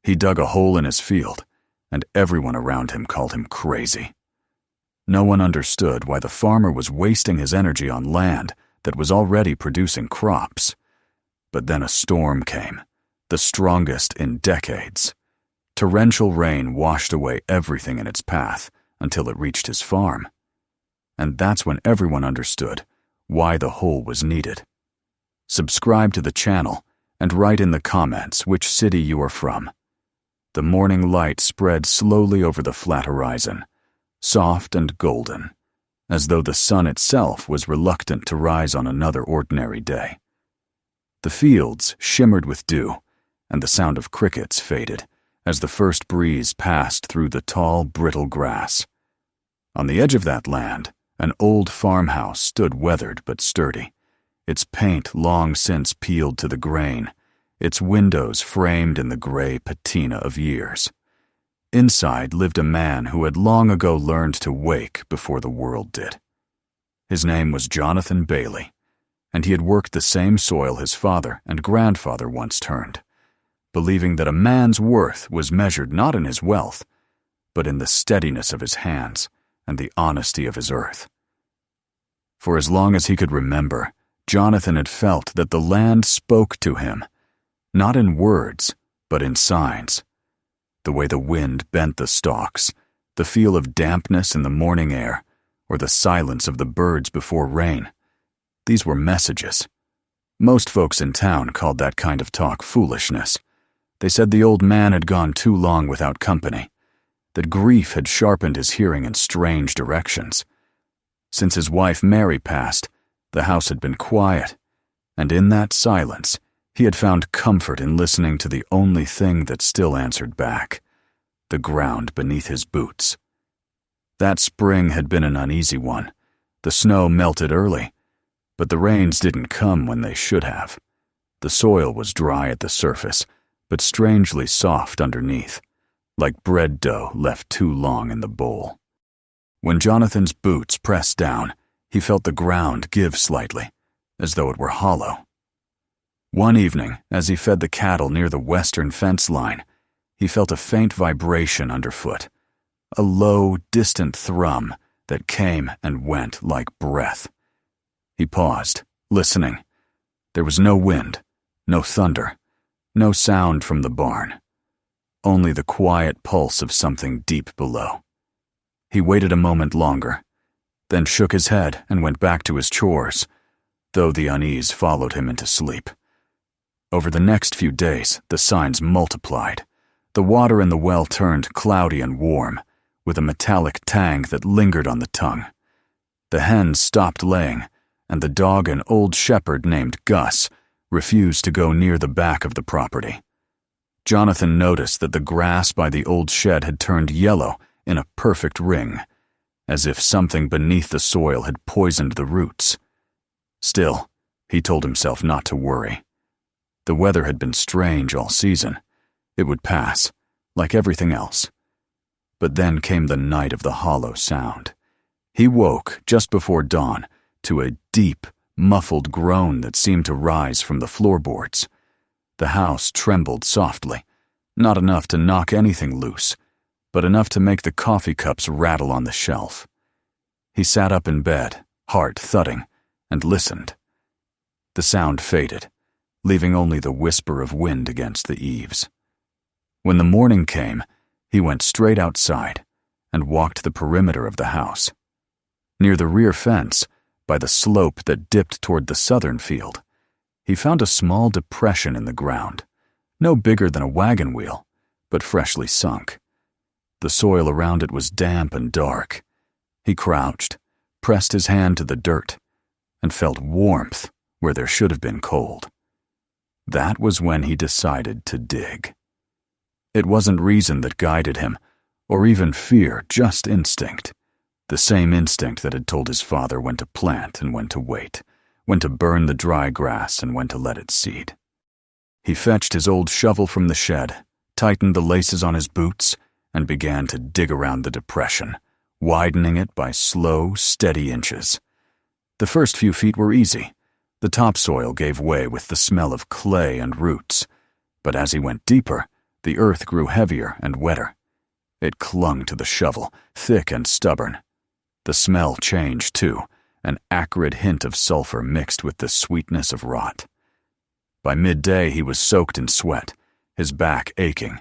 He dug a hole in his field, and everyone around him called him crazy. No one understood why the farmer was wasting his energy on land that was already producing crops. But then a storm came, the strongest in decades. Torrential rain washed away everything in its path until it reached his farm. And that's when everyone understood why the hole was needed. Subscribe to the channel and write in the comments which city you are from. The morning light spread slowly over the flat horizon, soft and golden, as though the sun itself was reluctant to rise on another ordinary day. The fields shimmered with dew, and the sound of crickets faded as the first breeze passed through the tall, brittle grass. On the edge of that land, an old farmhouse stood weathered but sturdy, its paint long since peeled to the grain, its windows framed in the gray patina of years. Inside lived a man who had long ago learned to wake before the world did. His name was Jonathan Bailey, and he had worked the same soil his father and grandfather once turned, believing that a man's worth was measured not in his wealth, but in the steadiness of his hands and the honesty of his earth. For as long as he could remember, Jonathan had felt that the land spoke to him, not in words, but in signs. The way the wind bent the stalks, the feel of dampness in the morning air, or the silence of the birds before rain. These were messages. Most folks in town called that kind of talk foolishness. They said the old man had gone too long without company, that grief had sharpened his hearing in strange directions. Since his wife Mary passed, the house had been quiet, and in that silence, he had found comfort in listening to the only thing that still answered back, the ground beneath his boots. That spring had been an uneasy one. The snow melted early, but the rains didn't come when they should have. The soil was dry at the surface, but strangely soft underneath, like bread dough left too long in the bowl. When Jonathan's boots pressed down, he felt the ground give slightly, as though it were hollow. One evening, as he fed the cattle near the western fence line, he felt a faint vibration underfoot, a low, distant thrum that came and went like breath. He paused, listening. There was no wind, no thunder, no sound from the barn, only the quiet pulse of something deep below. He waited a moment longer, then shook his head and went back to his chores, though the unease followed him into sleep. Over the next few days, the signs multiplied. The water in the well turned cloudy and warm, with a metallic tang that lingered on the tongue. The hens stopped laying, and the dog an old shepherd named Gus refused to go near the back of the property. Jonathan noticed that the grass by the old shed had turned yellow in a perfect ring, as if something beneath the soil had poisoned the roots. Still, he told himself not to worry. The weather had been strange all season. It would pass, like everything else. But then came the night of the hollow sound. He woke just before dawn to a deep, muffled groan that seemed to rise from the floorboards. The house trembled softly, not enough to knock anything loose, but enough to make the coffee cups rattle on the shelf. He sat up in bed, heart thudding, and listened. The sound faded, leaving only the whisper of wind against the eaves. When the morning came, he went straight outside and walked the perimeter of the house. Near the rear fence, by the slope that dipped toward the southern field, he found a small depression in the ground, no bigger than a wagon wheel, but freshly sunk. The soil around it was damp and dark. He crouched, pressed his hand to the dirt, and felt warmth where there should have been cold. That was when he decided to dig. It wasn't reason that guided him, or even fear, just instinct. The same instinct that had told his father when to plant and when to wait, when to burn the dry grass and when to let it seed. He fetched his old shovel from the shed, tightened the laces on his boots, and began to dig around the depression, widening it by slow, steady inches. The first few feet were easy. The topsoil gave way with the smell of clay and roots, but as he went deeper, The earth grew heavier and wetter. It clung to the shovel, thick and stubborn. The smell changed, too, an acrid hint of sulfur mixed with the sweetness of rot. By midday he was soaked in sweat, his back aching.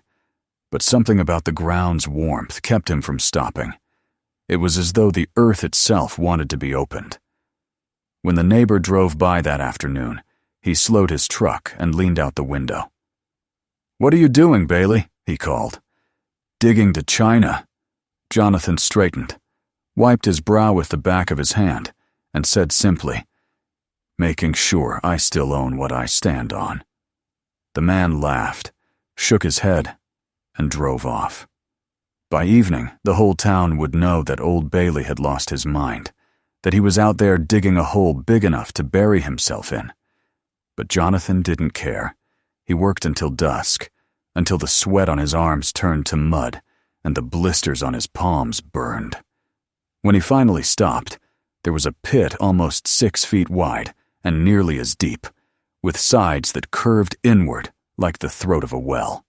But something about the ground's warmth kept him from stopping. It was as though the earth itself wanted to be opened. When the neighbor drove by that afternoon, he slowed his truck and leaned out the window. "What are you doing, Bailey?" he called. "Digging to China." Jonathan straightened, wiped his brow with the back of his hand, and said simply, "Making sure I still own what I stand on." The man laughed, shook his head, and drove off. By evening, the whole town would know that old Bailey had lost his mind, that he was out there digging a hole big enough to bury himself in. But Jonathan didn't care. He worked until dusk, until the sweat on his arms turned to mud and the blisters on his palms burned. When he finally stopped, there was a pit almost 6 feet wide and nearly as deep, with sides that curved inward like the throat of a well.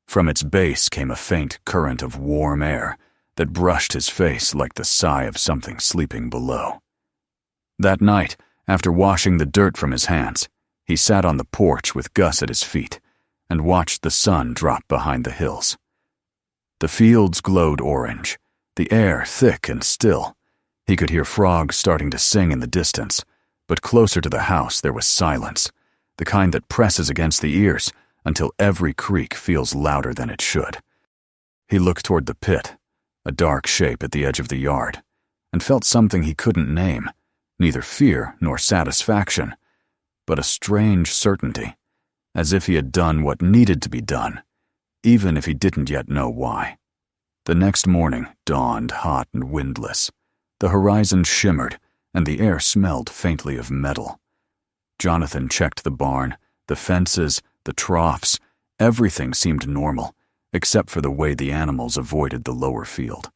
From its base came a faint current of warm air that brushed his face like the sigh of something sleeping below. That night, after washing the dirt from his hands, he sat on the porch with Gus at his feet and watched the sun drop behind the hills. The fields glowed orange, the air thick and still. He could hear frogs starting to sing in the distance, but closer to the house there was silence, the kind that presses against the ears until every creak feels louder than it should. He looked toward the pit, a dark shape at the edge of the yard, and felt something he couldn't name, neither fear nor satisfaction, but a strange certainty, as if he had done what needed to be done, even if he didn't yet know why. The next morning dawned hot and windless. The horizon shimmered, and the air smelled faintly of metal. Jonathan checked the barn, the fences, the troughs. Everything seemed normal, except for the way the animals avoided the lower field.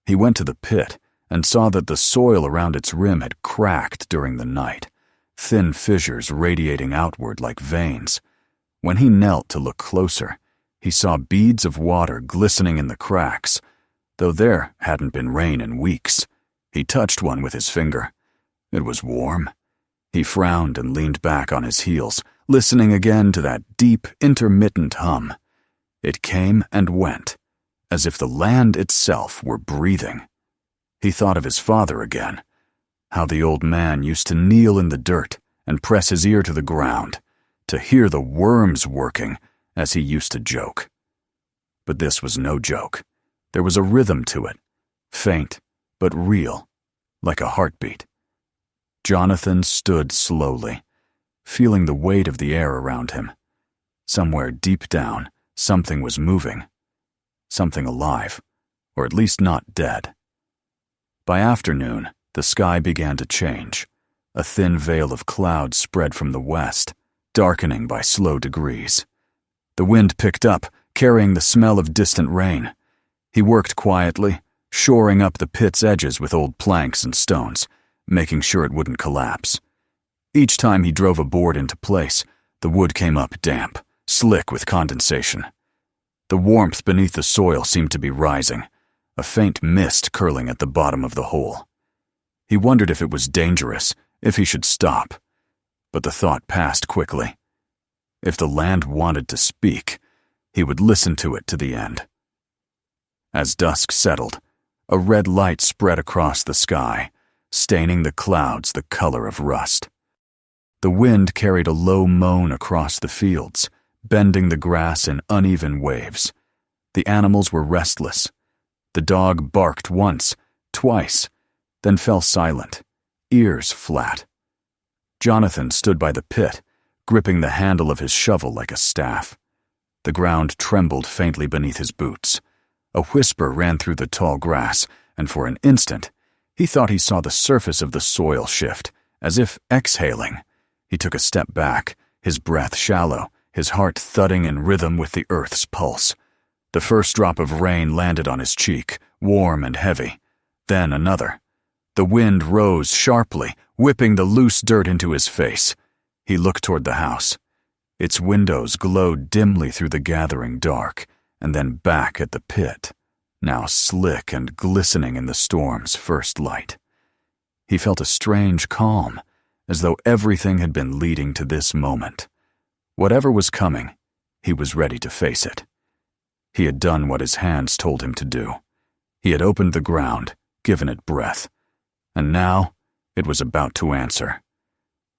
He went to the pit and saw that the soil around its rim had cracked during the night, thin fissures radiating outward like veins. When he knelt to look closer, he saw beads of water glistening in the cracks, though there hadn't been rain in weeks. He touched one with his finger. It was warm. He frowned and leaned back on his heels, listening again to that deep, intermittent hum. It came and went, as if the land itself were breathing. He thought of his father again, how the old man used to kneel in the dirt and press his ear to the ground, to hear the worms working, as he used to joke. But this was no joke. There was a rhythm to it, faint but real, like a heartbeat. Jonathan stood slowly, feeling the weight of the air around him. Somewhere deep down, something was moving. Something alive, or at least not dead. By afternoon, the sky began to change. A thin veil of clouds spread from the west, darkening by slow degrees. The wind picked up, carrying the smell of distant rain. He worked quietly, shoring up the pit's edges with old planks and stones, making sure it wouldn't collapse. Each time he drove a board into place, the wood came up damp, slick with condensation. The warmth beneath the soil seemed to be rising, a faint mist curling at the bottom of the hole. He wondered if it was dangerous, if he should stop. But the thought passed quickly. If the land wanted to speak, he would listen to it to the end. As dusk settled, a red light spread across the sky, staining the clouds the color of rust. The wind carried a low moan across the fields, bending the grass in uneven waves. The animals were restless. The dog barked once, twice, then fell silent, ears flat. Jonathan stood by the pit, gripping the handle of his shovel like a staff. The ground trembled faintly beneath his boots. A whisper ran through the tall grass, and for an instant, he thought he saw the surface of the soil shift, as if exhaling. He took a step back, his breath shallow, his heart thudding in rhythm with the earth's pulse. The first drop of rain landed on his cheek, warm and heavy. Then another. The wind rose sharply, whipping the loose dirt into his face. He looked toward the house. Its windows glowed dimly through the gathering dark, and then back at the pit, now slick and glistening in the storm's first light. He felt a strange calm, as though everything had been leading to this moment. Whatever was coming, he was ready to face it. He had done what his hands told him to do. He had opened the ground, given it breath, and now it was about to answer.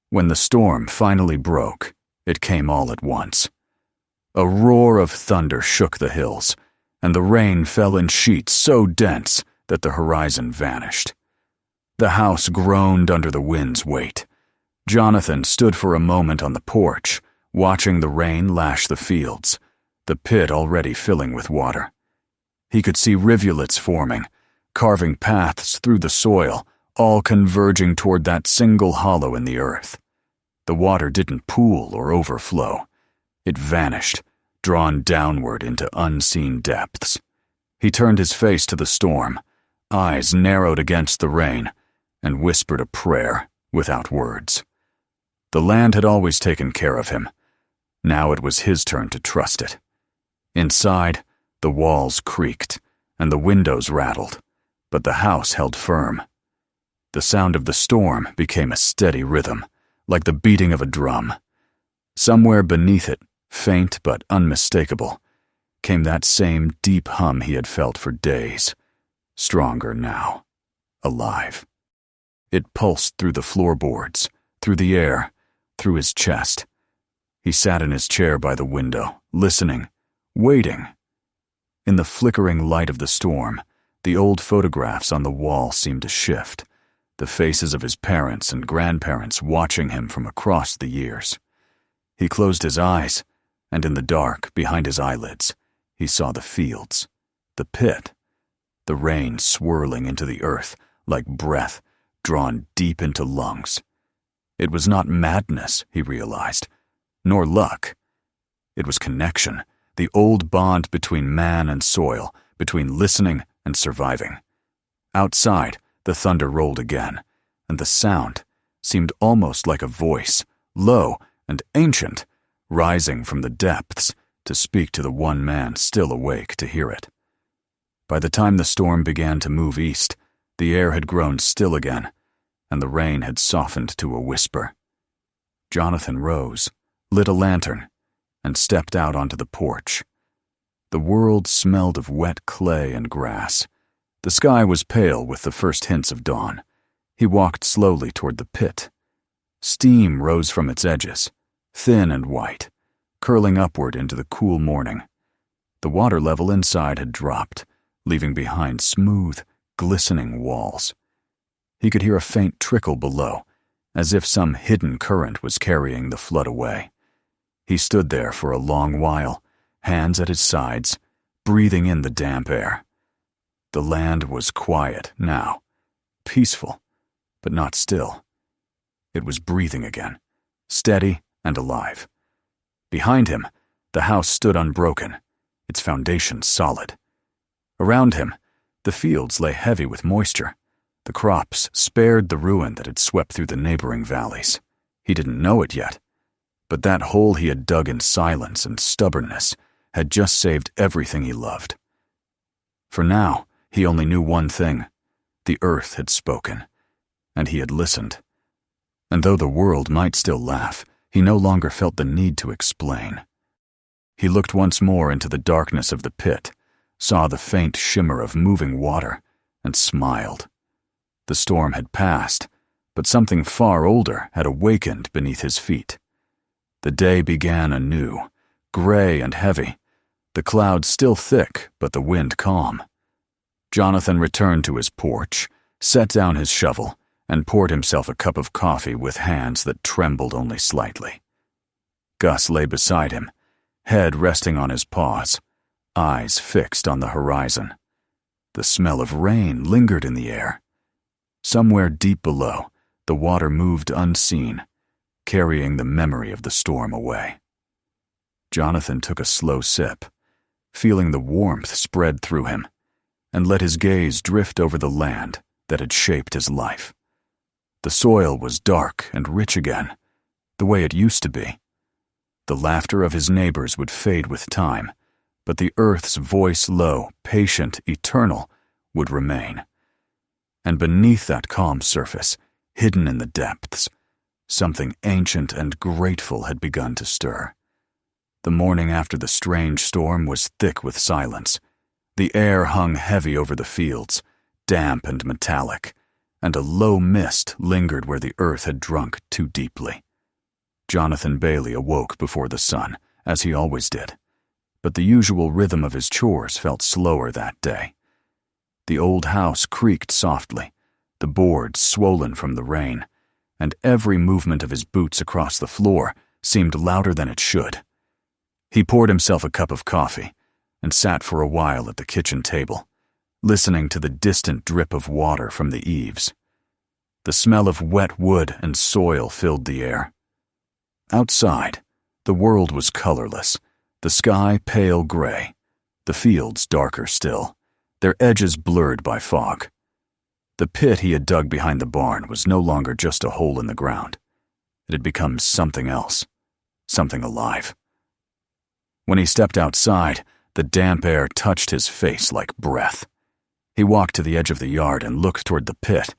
When the storm finally broke, it came all at once. A roar of thunder shook the hills, and the rain fell in sheets so dense that the horizon vanished. The house groaned under the wind's weight. Jonathan stood for a moment on the porch, watching the rain lash the fields, the pit already filling with water. He could see rivulets forming, carving paths through the soil, all converging toward that single hollow in the earth. The water didn't pool or overflow. It vanished, drawn downward into unseen depths. He turned his face to the storm, eyes narrowed against the rain, and whispered a prayer without words. The land had always taken care of him. Now it was his turn to trust it. Inside, the walls creaked, and the windows rattled, but the house held firm. The sound of the storm became a steady rhythm, like the beating of a drum. Somewhere beneath it, faint but unmistakable, came that same deep hum he had felt for days, stronger now, alive. It pulsed through the floorboards, through the air, through his chest. He sat in his chair by the window, listening, waiting. In the flickering light of the storm, the old photographs on the wall seemed to shift, the faces of his parents and grandparents watching him from across the years. He closed his eyes, and in the dark, behind his eyelids, he saw the fields, the pit, the rain swirling into the earth like breath drawn deep into lungs. It was not madness, he realized, nor luck. It was connection, the old bond between man and soil, between listening and surviving. Outside, the thunder rolled again, and the sound seemed almost like a voice, low and ancient, rising from the depths to speak to the one man still awake to hear it. By the time the storm began to move east, the air had grown still again, and the rain had softened to a whisper. Jonathan rose, lit a lantern, and stepped out onto the porch. The world smelled of wet clay and grass. The sky was pale with the first hints of dawn. He walked slowly toward the pit. Steam rose from its edges, thin and white, curling upward into the cool morning. The water level inside had dropped, leaving behind smooth, glistening walls. He could hear a faint trickle below, as if some hidden current was carrying the flood away. He stood there for a long while, hands at his sides, breathing in the damp air. The land was quiet now, peaceful, but not still. It was breathing again, steady and alive. Behind him, the house stood unbroken, its foundation solid. Around him, the fields lay heavy with moisture. The crops spared the ruin that had swept through the neighboring valleys. He didn't know it yet, but that hole he had dug in silence and stubbornness had just saved everything he loved. For now, he only knew one thing. The earth had spoken, and he had listened. And though the world might still laugh, he no longer felt the need to explain. He looked once more into the darkness of the pit, saw the faint shimmer of moving water, and smiled. The storm had passed, but something far older had awakened beneath his feet. The day began anew, gray and heavy, the clouds still thick but the wind calm. Jonathan returned to his porch, set down his shovel, and poured himself a cup of coffee with hands that trembled only slightly. Gus lay beside him, head resting on his paws, eyes fixed on the horizon. The smell of rain lingered in the air. Somewhere deep below, the water moved unseen, carrying the memory of the storm away. Jonathan took a slow sip, feeling the warmth spread through him, and let his gaze drift over the land that had shaped his life. The soil was dark and rich again, the way it used to be. The laughter of his neighbors would fade with time, but the earth's voice low, patient, eternal, would remain. And beneath that calm surface, hidden in the depths, something ancient and grateful had begun to stir. The morning after the strange storm was thick with silence. The air hung heavy over the fields, damp and metallic, and a low mist lingered where the earth had drunk too deeply. Jonathan Bailey awoke before the sun, as he always did, but the usual rhythm of his chores felt slower that day. The old house creaked softly, the boards swollen from the rain, and every movement of his boots across the floor seemed louder than it should. He poured himself a cup of coffee and sat for a while at the kitchen table, listening to the distant drip of water from the eaves. The smell of wet wood and soil filled the air. Outside, the world was colorless, the sky pale gray, the fields darker still, their edges blurred by fog. The pit he had dug behind the barn was no longer just a hole in the ground. It had become something else, something alive. When he stepped outside, the damp air touched his face like breath. He walked to the edge of the yard and looked toward the pit.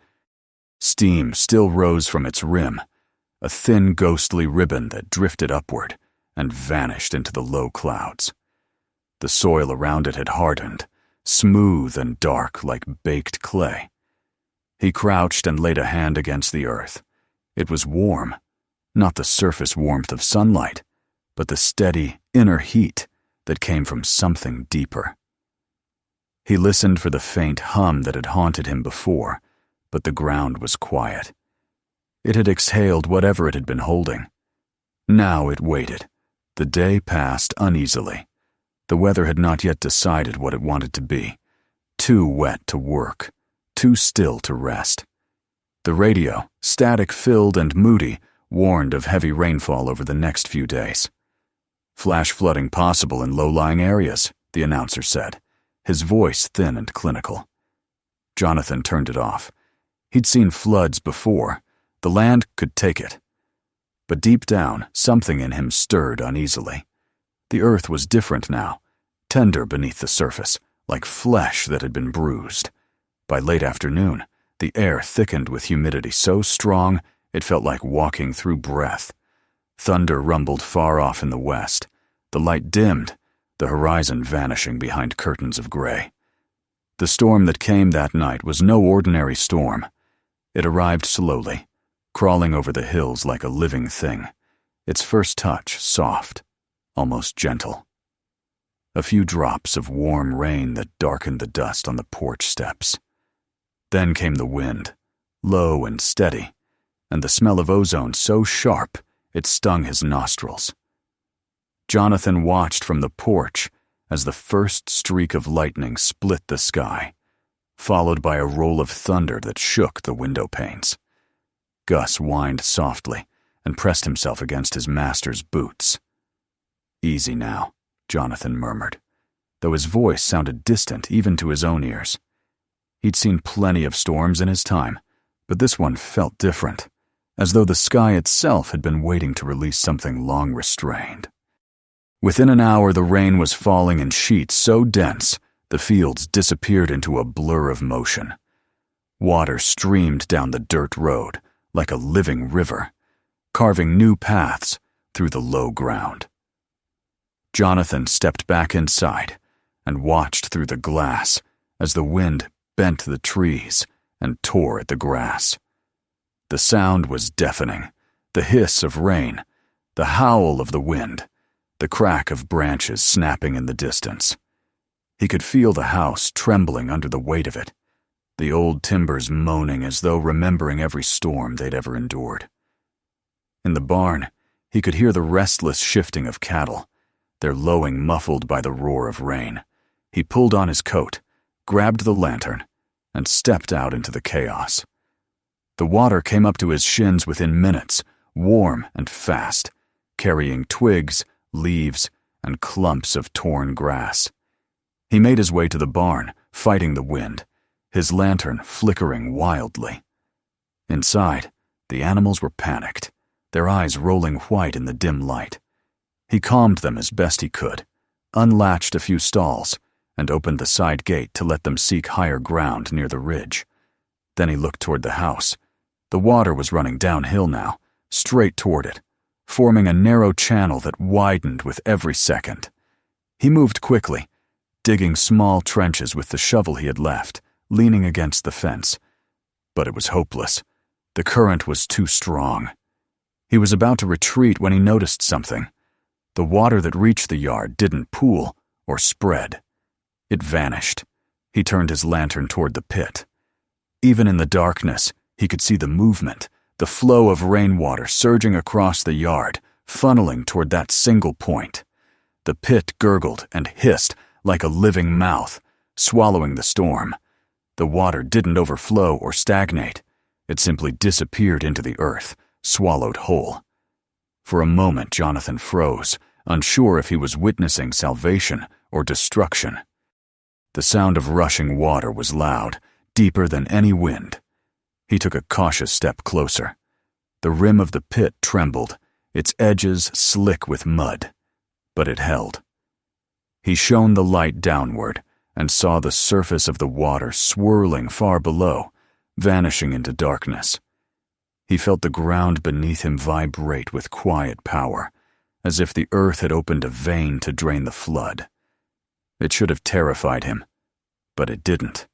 Steam still rose from its rim, a thin ghostly ribbon that drifted upward and vanished into the low clouds. The soil around it had hardened, smooth and dark like baked clay. He crouched and laid a hand against the earth. It was warm, not the surface warmth of sunlight, but the steady inner heat that came from something deeper. He listened for the faint hum that had haunted him before, but the ground was quiet. It had exhaled whatever it had been holding. Now it waited. The day passed uneasily. The weather had not yet decided what it wanted to be. Too wet to work, too still to rest. The radio, static-filled and moody, warned of heavy rainfall over the next few days. Flash flooding possible in low-lying areas, the announcer said, his voice thin and clinical. Jonathan turned it off. He'd seen floods before. The land could take it. But deep down, something in him stirred uneasily. The earth was different now, tender beneath the surface, like flesh that had been bruised. By late afternoon, the air thickened with humidity so strong it felt like walking through breath. Thunder rumbled far off in the west. The light dimmed, the horizon vanishing behind curtains of gray. The storm that came that night was no ordinary storm. It arrived slowly, crawling over the hills like a living thing, its first touch soft, almost gentle. A few drops of warm rain that darkened the dust on the porch steps. Then came the wind, low and steady, and the smell of ozone so sharp it stung his nostrils. Jonathan watched from the porch as the first streak of lightning split the sky, followed by a roll of thunder that shook the window panes. Gus whined softly and pressed himself against his master's boots. "Easy now," Jonathan murmured, though his voice sounded distant even to his own ears. He'd seen plenty of storms in his time, but this one felt different, as though the sky itself had been waiting to release something long restrained. Within an hour, the rain was falling in sheets so dense the fields disappeared into a blur of motion. Water streamed down the dirt road like a living river, carving new paths through the low ground. Jonathan stepped back inside and watched through the glass as the wind bent the trees and tore at the grass. The sound was deafening, the hiss of rain, the howl of the wind, the crack of branches snapping in the distance. He could feel the house trembling under the weight of it, the old timbers moaning as though remembering every storm they'd ever endured. In the barn, he could hear the restless shifting of cattle, their lowing muffled by the roar of rain. He pulled on his coat, grabbed the lantern, and stepped out into the chaos. The water came up to his shins within minutes, warm and fast, carrying twigs, leaves, and clumps of torn grass. He made his way to the barn, fighting the wind, his lantern flickering wildly. Inside, the animals were panicked, their eyes rolling white in the dim light. He calmed them as best he could, unlatched a few stalls, and opened the side gate to let them seek higher ground near the ridge. Then he looked toward the house. The water was running downhill now, straight toward it, forming a narrow channel that widened with every second. He moved quickly, digging small trenches with the shovel he had left, leaning against the fence. But it was hopeless. The current was too strong. He was about to retreat when he noticed something. The water that reached the yard didn't pool or spread. It vanished. He turned his lantern toward the pit. Even in the darkness, he could see the movement, the flow of rainwater surging across the yard, funneling toward that single point. The pit gurgled and hissed like a living mouth, swallowing the storm. The water didn't overflow or stagnate. It simply disappeared into the earth, swallowed whole. For a moment, Jonathan froze, unsure if he was witnessing salvation or destruction. The sound of rushing water was loud, deeper than any wind. He took a cautious step closer. The rim of the pit trembled, its edges slick with mud, but it held. He shone the light downward and saw the surface of the water swirling far below, vanishing into darkness. He felt the ground beneath him vibrate with quiet power, as if the earth had opened a vein to drain the flood. It should have terrified him, but it didn't.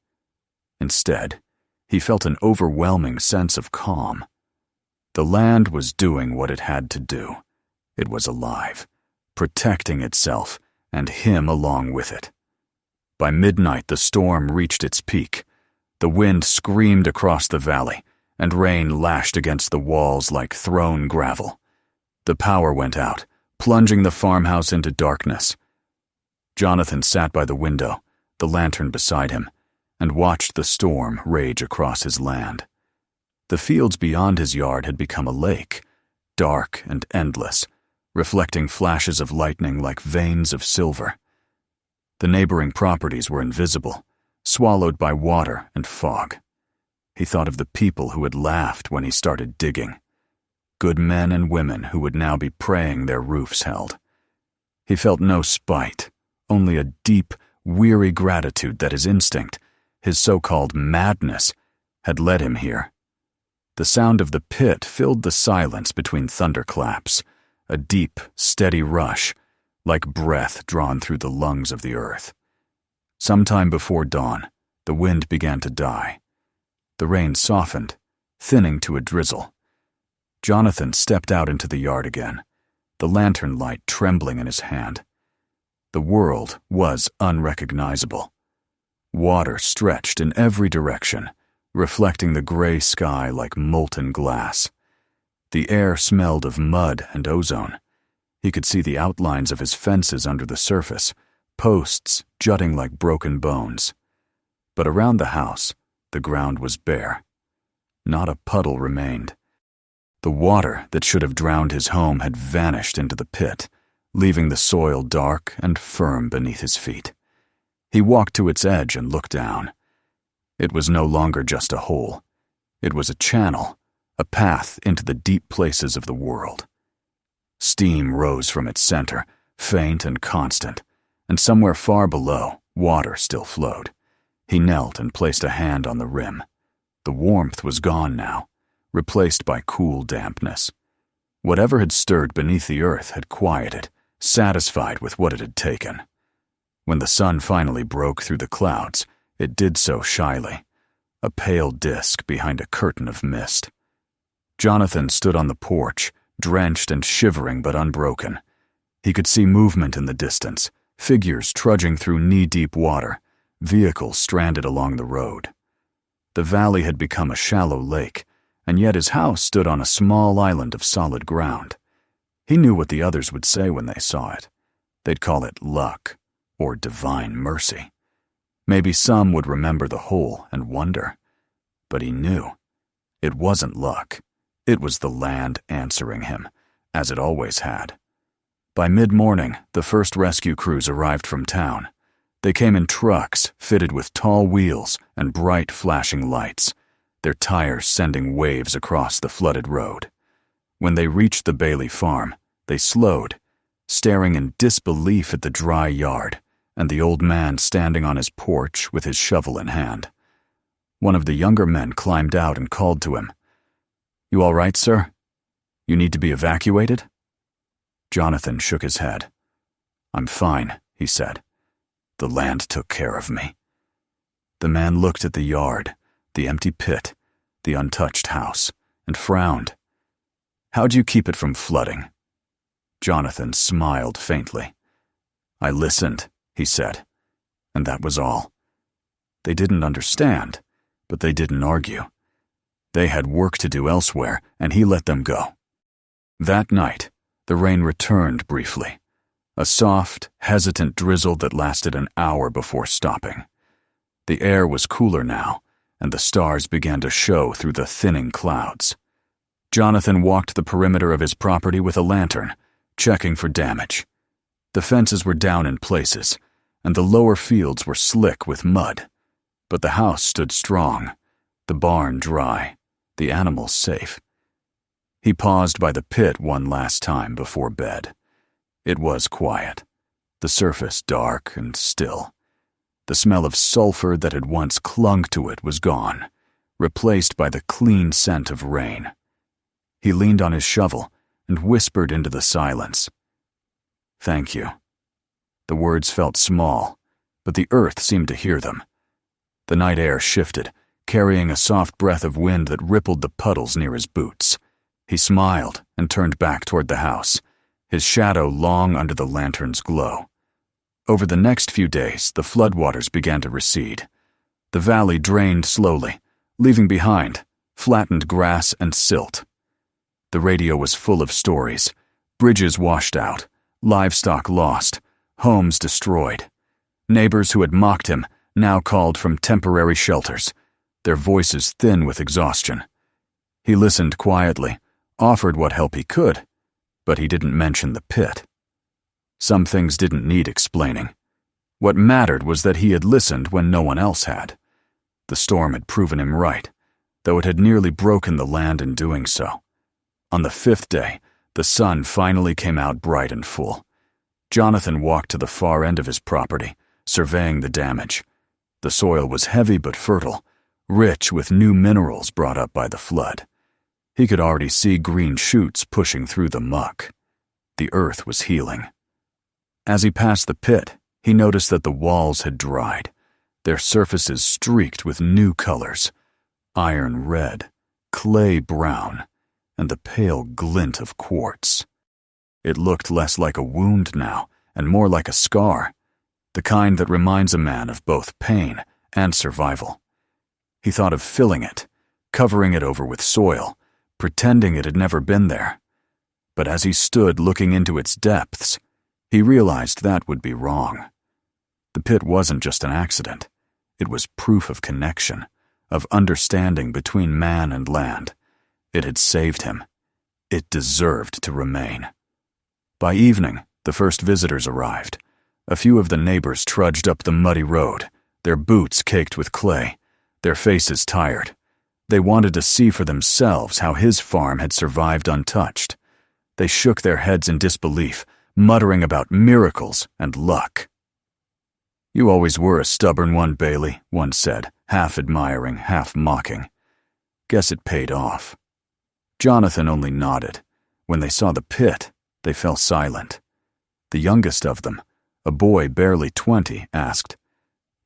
Instead, he felt an overwhelming sense of calm. The land was doing what it had to do. It was alive, protecting itself, and him along with it. By midnight, the storm reached its peak. The wind screamed across the valley, and rain lashed against the walls like thrown gravel. The power went out, plunging the farmhouse into darkness. Jonathan sat by the window, the lantern beside him, and watched the storm rage across his land. The fields beyond his yard had become a lake, dark and endless, reflecting flashes of lightning like veins of silver. The neighboring properties were invisible, swallowed by water and fog. He thought of the people who had laughed when he started digging. Good men and women who would now be praying their roofs held. He felt no spite, only a deep, weary gratitude that his instinct, his so-called madness, had led him here. The sound of the pit filled the silence between thunderclaps, a deep, steady rush, like breath drawn through the lungs of the earth. Sometime before dawn, the wind began to die. The rain softened, thinning to a drizzle. Jonathan stepped out into the yard again, the lantern light trembling in his hand. The world was unrecognizable. Water stretched in every direction, reflecting the gray sky like molten glass. The air smelled of mud and ozone. He could see the outlines of his fences under the surface, posts jutting like broken bones. But around the house, the ground was bare. Not a puddle remained. The water that should have drowned his home had vanished into the pit, leaving the soil dark and firm beneath his feet. He walked to its edge and looked down. It was no longer just a hole. It was a channel, a path into the deep places of the world. Steam rose from its center, faint and constant, and somewhere far below, water still flowed. He knelt and placed a hand on the rim. The warmth was gone now, replaced by cool dampness. Whatever had stirred beneath the earth had quieted, satisfied with what it had taken. When the sun finally broke through the clouds, it did so shyly, a pale disk behind a curtain of mist. Jonathan stood on the porch, drenched and shivering but unbroken. He could see movement in the distance, figures trudging through knee-deep water, vehicles stranded along the road. The valley had become a shallow lake, and yet his house stood on a small island of solid ground. He knew what the others would say when they saw it. They'd call it luck, or divine mercy. Maybe some would remember the hole and wonder. But he knew. It wasn't luck. It was the land answering him, as it always had. By mid-morning, the first rescue crews arrived from town. They came in trucks fitted with tall wheels and bright flashing lights, their tires sending waves across the flooded road. When they reached the Bailey farm, they slowed, staring in disbelief at the dry yard and the old man standing on his porch with his shovel in hand. One of the younger men climbed out and called to him. "You all right, sir? You need to be evacuated?" Jonathan shook his head. "I'm fine," he said. "The land took care of me." The man looked at the yard, the empty pit, the untouched house, and frowned. "How'd you keep it from flooding?" Jonathan smiled faintly. "I listened," he said, and that was all. They didn't understand, but they didn't argue. They had work to do elsewhere, and he let them go. That night, the rain returned briefly, a soft, hesitant drizzle that lasted an hour before stopping. The air was cooler now, and the stars began to show through the thinning clouds. Jonathan walked the perimeter of his property with a lantern, checking for damage. The fences were down in places, and the lower fields were slick with mud. But the house stood strong, the barn dry, the animals safe. He paused by the pit one last time before bed. It was quiet, the surface dark and still. The smell of sulfur that had once clung to it was gone, replaced by the clean scent of rain. He leaned on his shovel and whispered into the silence. "Thank you." The words felt small, but the earth seemed to hear them. The night air shifted, carrying a soft breath of wind that rippled the puddles near his boots. He smiled and turned back toward the house, his shadow long under the lantern's glow. Over the next few days, the floodwaters began to recede. The valley drained slowly, leaving behind flattened grass and silt. The radio was full of stories: bridges washed out, livestock lost, homes destroyed. Neighbors who had mocked him now called from temporary shelters, their voices thin with exhaustion. He listened quietly, offered what help he could, but he didn't mention the pit. Some things didn't need explaining. What mattered was that he had listened when no one else had. The storm had proven him right, though it had nearly broken the land in doing so. On the 5th day, the sun finally came out bright and full. Jonathan walked to the far end of his property, surveying the damage. The soil was heavy but fertile, rich with new minerals brought up by the flood. He could already see green shoots pushing through the muck. The earth was healing. As he passed the pit, he noticed that the walls had dried, their surfaces streaked with new colors: iron red, clay brown, and the pale glint of quartz. It looked less like a wound now, and more like a scar, the kind that reminds a man of both pain and survival. He thought of filling it, covering it over with soil, pretending it had never been there. But as he stood looking into its depths, he realized that would be wrong. The pit wasn't just an accident. It was proof of connection, of understanding between man and land. It had saved him. It deserved to remain. By evening, the first visitors arrived. A few of the neighbors trudged up the muddy road, their boots caked with clay, their faces tired. They wanted to see for themselves how his farm had survived untouched. They shook their heads in disbelief, muttering about miracles and luck. "You always were a stubborn one, Bailey," one said, half admiring, half mocking. "Guess it paid off." Jonathan only nodded. When they saw the pit, they fell silent. The youngest of them, a boy barely 20, asked,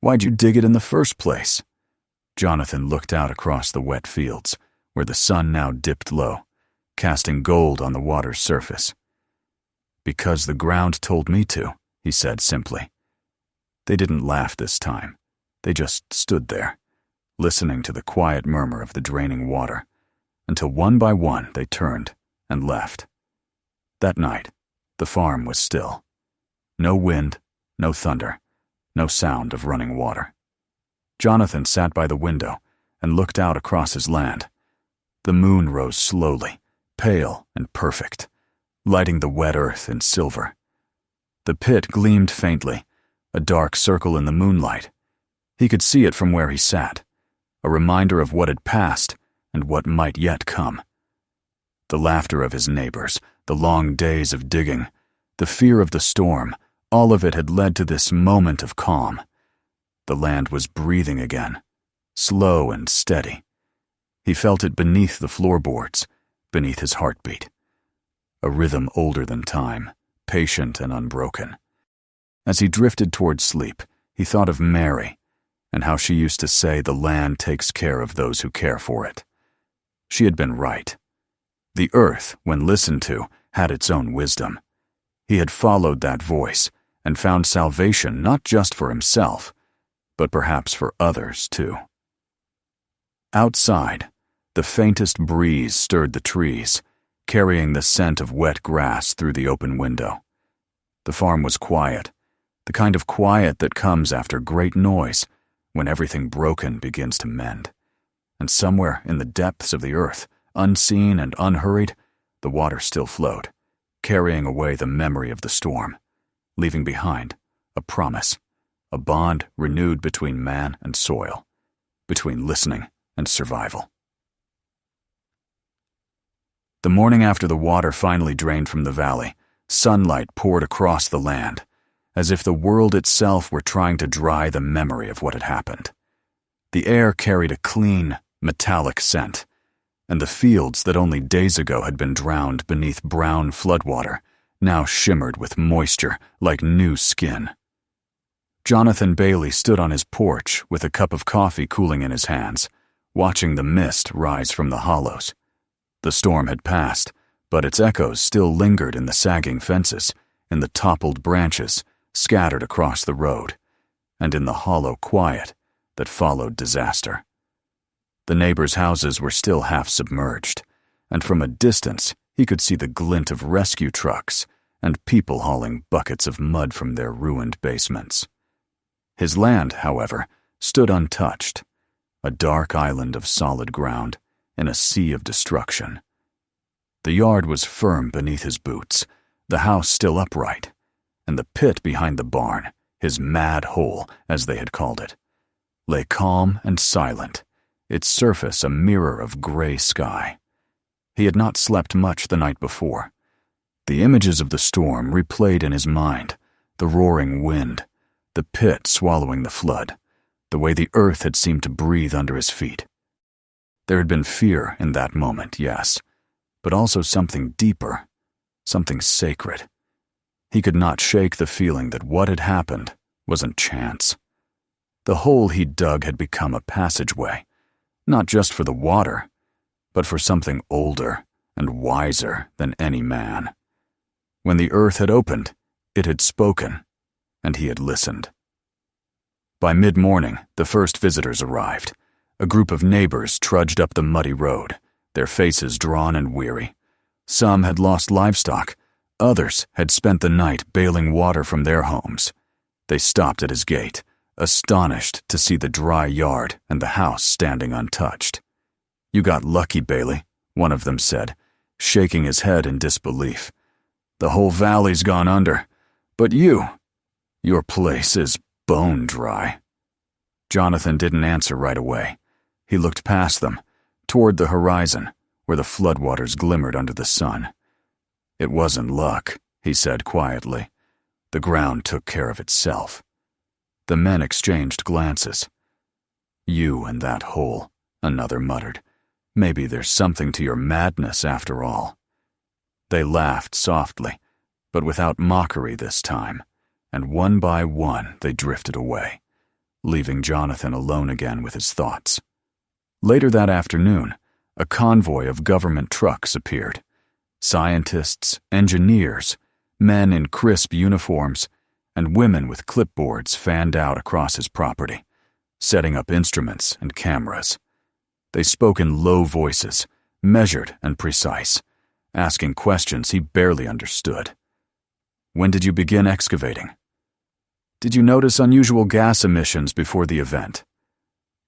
"Why'd you dig it in the first place?" Jonathan looked out across the wet fields, where the sun now dipped low, casting gold on the water's surface. "Because the ground told me to," he said simply. They didn't laugh this time. They just stood there, listening to the quiet murmur of the draining water, until one by one they turned and left. That night, the farm was still. No wind, no thunder, no sound of running water. Jonathan sat by the window and looked out across his land. The moon rose slowly, pale and perfect, lighting the wet earth in silver. The pit gleamed faintly, a dark circle in the moonlight. He could see it from where he sat, a reminder of what had passed and what might yet come. The laughter of his neighbors, the long days of digging, the fear of the storm, all of it had led to this moment of calm. The land was breathing again, slow and steady. He felt it beneath the floorboards, beneath his heartbeat. A rhythm older than time, patient and unbroken. As he drifted toward sleep, he thought of Mary, and how she used to say the land takes care of those who care for it. She had been right. The earth, when listened to, had its own wisdom. He had followed that voice and found salvation not just for himself, but perhaps for others too. Outside, the faintest breeze stirred the trees, carrying the scent of wet grass through the open window. The farm was quiet, the kind of quiet that comes after great noise, when everything broken begins to mend. And somewhere in the depths of the earth, unseen and unhurried, the water still flowed, carrying away the memory of the storm, leaving behind a promise, a bond renewed between man and soil, between listening and survival. The morning after the water finally drained from the valley, sunlight poured across the land, as if the world itself were trying to dry the memory of what had happened. The air carried a clean, metallic scent, and the fields that only days ago had been drowned beneath brown floodwater now shimmered with moisture like new skin. Jonathan Bailey stood on his porch with a cup of coffee cooling in his hands, watching the mist rise from the hollows. The storm had passed, but its echoes still lingered in the sagging fences, in the toppled branches scattered across the road, and in the hollow quiet that followed disaster. The neighbors' houses were still half submerged, and from a distance he could see the glint of rescue trucks and people hauling buckets of mud from their ruined basements. His land, however, stood untouched, a dark island of solid ground in a sea of destruction. The yard was firm beneath his boots, the house still upright, and the pit behind the barn, his mad hole, as they had called it, lay calm and silent, its surface a mirror of gray sky. He had not slept much the night before. The images of the storm replayed in his mind, the roaring wind, the pit swallowing the flood, the way the earth had seemed to breathe under his feet. There had been fear in that moment, yes, but also something deeper, something sacred. He could not shake the feeling that what had happened wasn't chance. The hole he'd dug had become a passageway, not just for the water, but for something older and wiser than any man. When the earth had opened, it had spoken, and he had listened. By mid-morning, the first visitors arrived. A group of neighbors trudged up the muddy road, their faces drawn and weary. Some had lost livestock. Others had spent the night bailing water from their homes. They stopped at his gate, astonished to see the dry yard and the house standing untouched. "You got lucky, Bailey," one of them said, shaking his head in disbelief. "The whole valley's gone under. But your place is bone dry." Jonathan didn't answer right away. He looked past them, toward the horizon, where the floodwaters glimmered under the sun. "It wasn't luck," he said quietly. "The ground took care of itself." The men exchanged glances. "You and that hole," another muttered. "Maybe there's something to your madness after all." They laughed softly, but without mockery this time, and one by one they drifted away, leaving Jonathan alone again with his thoughts. Later that afternoon, a convoy of government trucks appeared. Scientists, engineers, men in crisp uniforms, and women with clipboards fanned out across his property, setting up instruments and cameras. They spoke in low voices, measured and precise, asking questions he barely understood. "When did you begin excavating?" "Did you notice unusual gas emissions before the event?"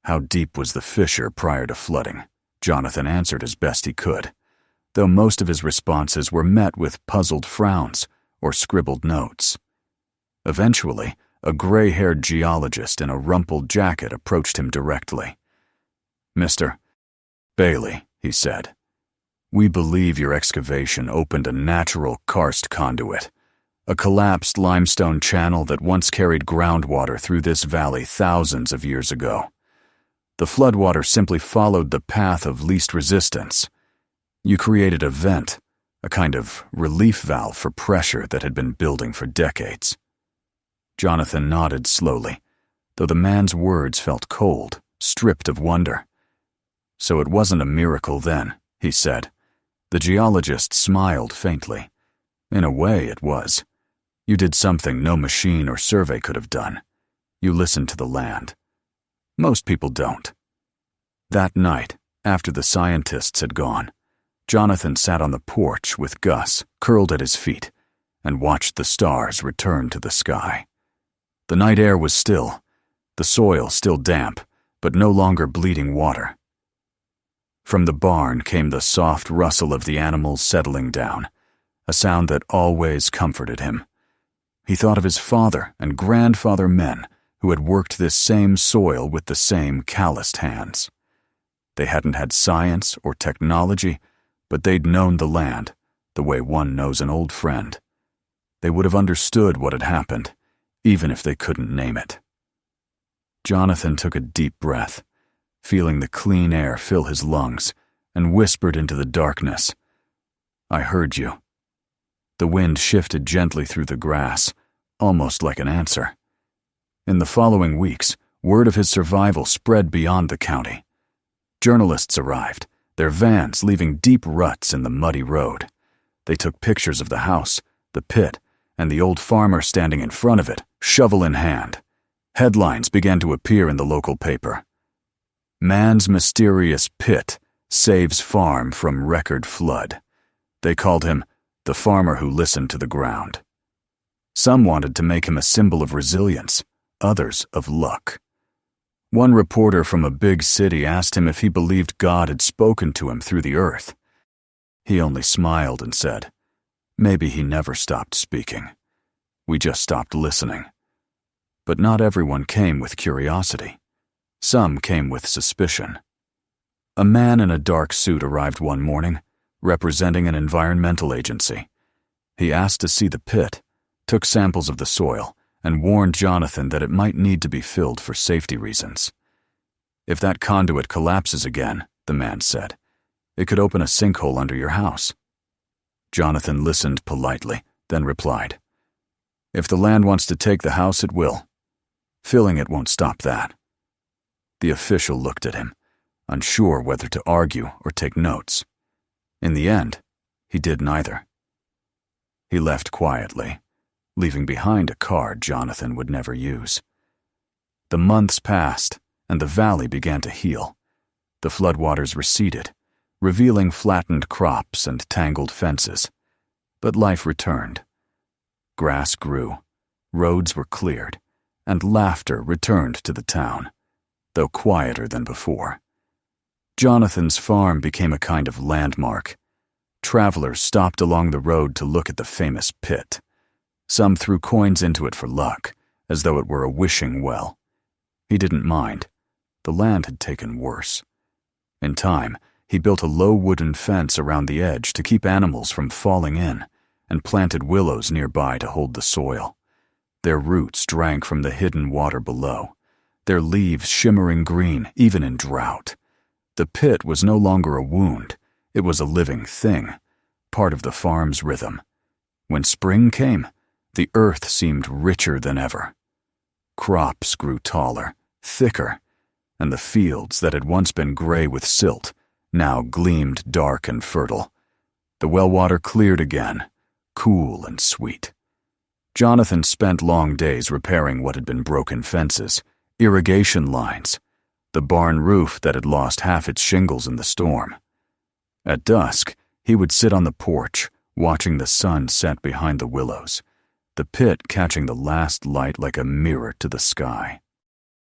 "How deep was the fissure prior to flooding?" Jonathan answered as best he could, though most of his responses were met with puzzled frowns or scribbled notes. Eventually, a gray-haired geologist in a rumpled jacket approached him directly. "Mr. Bailey," he said, "we believe your excavation opened a natural karst conduit, a collapsed limestone channel that once carried groundwater through this valley thousands of years ago. The floodwater simply followed the path of least resistance. You created a vent, a kind of relief valve for pressure that had been building for decades. Jonathan nodded slowly, though the man's words felt cold, stripped of wonder. So it wasn't a miracle then, he said. The geologist smiled faintly. In a way, it was. You did something no machine or survey could have done. You listened to the land. Most people don't. That night, after the scientists had gone, Jonathan sat on the porch with Gus curled at his feet and watched the stars return to the sky. The night air was still, the soil still damp, but no longer bleeding water. From the barn came the soft rustle of the animals settling down, a sound that always comforted him. He thought of his father and grandfather men who had worked this same soil with the same calloused hands. They hadn't had science or technology, but they'd known the land, the way one knows an old friend. They would have understood what had happened, even if they couldn't name it. Jonathan took a deep breath, feeling the clean air fill his lungs, and whispered into the darkness, "I heard you." The wind shifted gently through the grass, almost like an answer. In the following weeks, word of his survival spread beyond the county. Journalists arrived, their vans leaving deep ruts in the muddy road. They took pictures of the house, the pit, and the old farmer standing in front of it, shovel in hand. Headlines began to appear in the local paper. "Man's mysterious pit saves farm from record flood." They called him the farmer who listened to the ground. Some wanted to make him a symbol of resilience, others of luck. One reporter from a big city asked him if he believed God had spoken to him through the earth. He only smiled and said, "Maybe he never stopped speaking. We just stopped listening." But not everyone came with curiosity. Some came with suspicion. A man in a dark suit arrived one morning, representing an environmental agency. He asked to see the pit, took samples of the soil, and warned Jonathan that it might need to be filled for safety reasons. "If that conduit collapses again," the man said, "it could open a sinkhole under your house." Jonathan listened politely, then replied, "If the land wants to take the house, it will. Filling it won't stop that." The official looked at him, unsure whether to argue or take notes. In the end, he did neither. He left quietly, leaving behind a card Jonathan would never use. The months passed, and the valley began to heal. The floodwaters receded, revealing flattened crops and tangled fences. But life returned. Grass grew, roads were cleared, and laughter returned to the town, though quieter than before. Jonathan's farm became a kind of landmark. Travelers stopped along the road to look at the famous pit. Some threw coins into it for luck, as though it were a wishing well. He didn't mind. The land had taken worse. In time, he built a low wooden fence around the edge to keep animals from falling in, and planted willows nearby to hold the soil. Their roots drank from the hidden water below, their leaves shimmering green even in drought. The pit was no longer a wound. It was a living thing, part of the farm's rhythm. When spring came, the earth seemed richer than ever. Crops grew taller, thicker, and the fields that had once been gray with silt now gleamed dark and fertile. The well water cleared again, cool and sweet. Jonathan spent long days repairing what had been broken fences, irrigation lines, the barn roof that had lost half its shingles in the storm. At dusk, he would sit on the porch, watching the sun set behind the willows, the pit catching the last light like a mirror to the sky.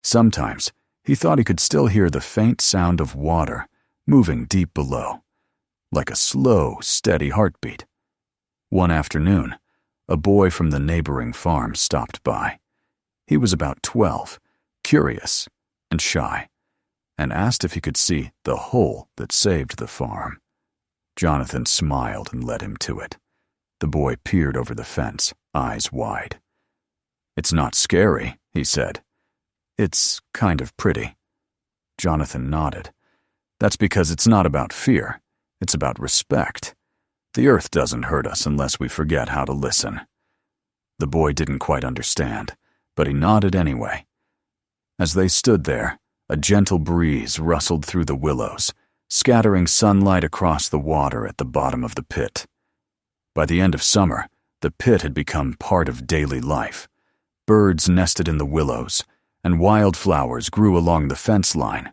Sometimes, he thought he could still hear the faint sound of water moving deep below, like a slow, steady heartbeat. One afternoon, a boy from the neighboring farm stopped by. He was about 12, curious and shy, and asked if he could see the hole that saved the farm. Jonathan smiled and led him to it. The boy peered over the fence, eyes wide. "It's not scary," he said. "It's kind of pretty." Jonathan nodded. "That's because it's not about fear. It's about respect. The earth doesn't hurt us unless we forget how to listen." The boy didn't quite understand, but he nodded anyway. As they stood there, a gentle breeze rustled through the willows, scattering sunlight across the water at the bottom of the pit. By the end of summer, the pit had become part of daily life. Birds nested in the willows, and wildflowers grew along the fence line.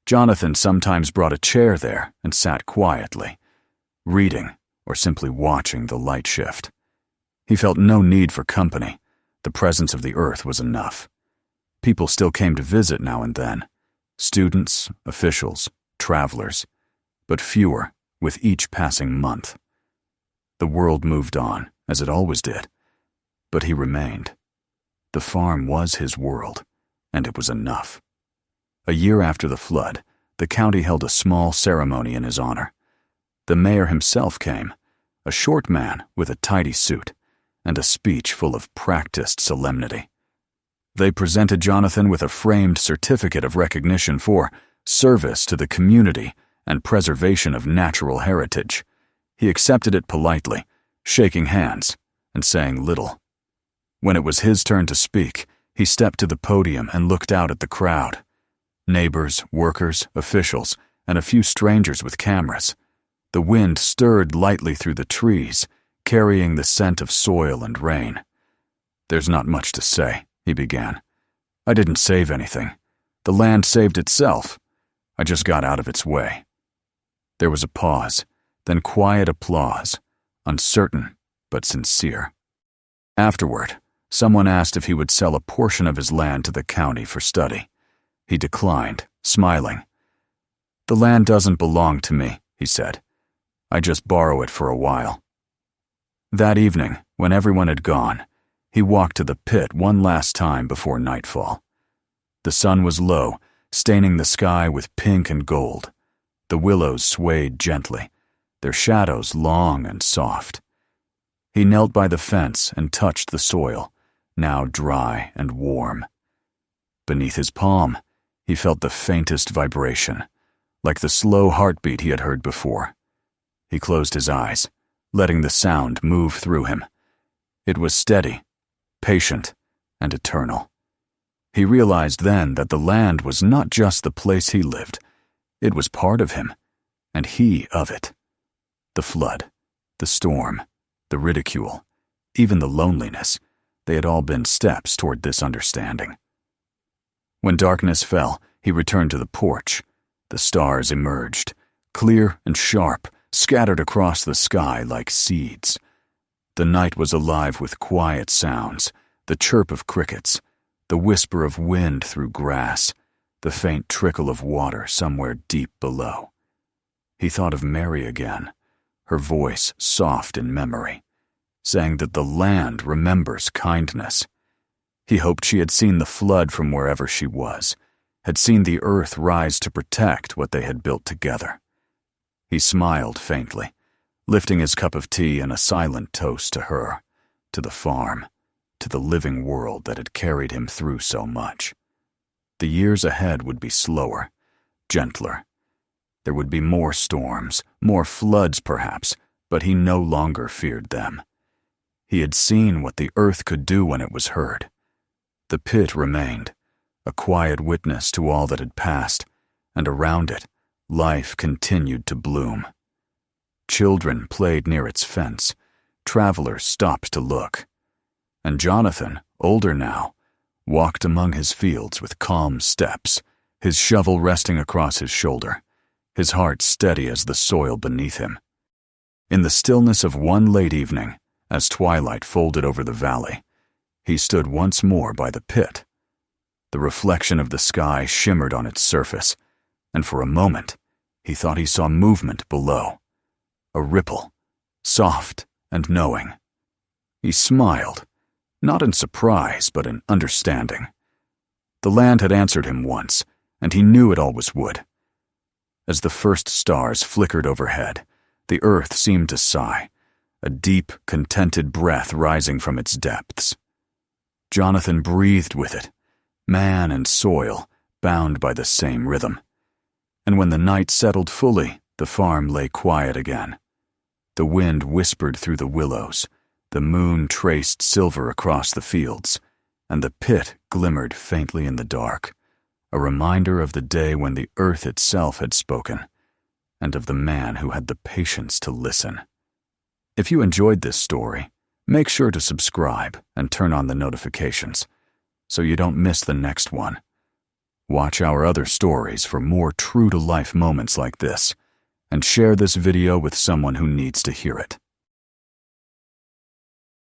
Jonathan sometimes brought a chair there and sat quietly, reading or simply watching the light shift. He felt no need for company. The presence of the earth was enough. People still came to visit now and then. Students, officials, travelers, but fewer with each passing month. The world moved on, as it always did, but he remained. The farm was his world, and it was enough. A year after the flood, the county held a small ceremony in his honor. The mayor himself came, a short man with a tidy suit, and a speech full of practiced solemnity. They presented Jonathan with a framed certificate of recognition for service to the community and preservation of natural heritage. He accepted it politely, shaking hands and saying little. When it was his turn to speak, he stepped to the podium and looked out at the crowd. Neighbors, workers, officials, and a few strangers with cameras. The wind stirred lightly through the trees, carrying the scent of soil and rain. "There's not much to say," he began. "I didn't save anything. The land saved itself. I just got out of its way." There was a pause, then quiet applause, uncertain but sincere. Afterward, someone asked if he would sell a portion of his land to the county for study. He declined, smiling. "The land doesn't belong to me," he said. "I just borrow it for a while." That evening, when everyone had gone, he walked to the pit one last time before nightfall. The sun was low, staining the sky with pink and gold. The willows swayed gently, their shadows long and soft. He knelt by the fence and touched the soil, now dry and warm. Beneath his palm, he felt the faintest vibration, like the slow heartbeat he had heard before. He closed his eyes, letting the sound move through him. It was steady, patient, and eternal. He realized then that the land was not just the place he lived. It was part of him, and he of it. The flood, the storm, the ridicule, even the loneliness, they had all been steps toward this understanding. When darkness fell, he returned to the porch. The stars emerged, clear and sharp, scattered across the sky like seeds. The night was alive with quiet sounds, the chirp of crickets, the whisper of wind through grass, the faint trickle of water somewhere deep below. He thought of Mary again, her voice soft in memory, saying that the land remembers kindness. He hoped she had seen the flood from wherever she was, had seen the earth rise to protect what they had built together. He smiled faintly, lifting his cup of tea in a silent toast to her, to the farm, to the living world that had carried him through so much. The years ahead would be slower, gentler. There would be more storms, more floods perhaps, but he no longer feared them. He had seen what the earth could do when it was heard. The pit remained, a quiet witness to all that had passed, and around it, life continued to bloom. Children played near its fence. Travelers stopped to look. And Jonathan, older now, walked among his fields with calm steps, his shovel resting across his shoulder, his heart steady as the soil beneath him. In the stillness of one late evening, as twilight folded over the valley, he stood once more by the pit. The reflection of the sky shimmered on its surface, and for a moment he thought he saw movement below, a ripple, soft and knowing. He smiled, not in surprise but in understanding. The land had answered him once, and he knew it always would. As the first stars flickered overhead, the earth seemed to sigh, a deep, contented breath rising from its depths. Jonathan breathed with it, man and soil bound by the same rhythm. And when the night settled fully, the farm lay quiet again. The wind whispered through the willows, the moon traced silver across the fields, and the pit glimmered faintly in the dark, a reminder of the day when the earth itself had spoken, and of the man who had the patience to listen. If you enjoyed this story, make sure to subscribe and turn on the notifications so you don't miss the next one. Watch our other stories for more true-to-life moments like this, and share this video with someone who needs to hear it.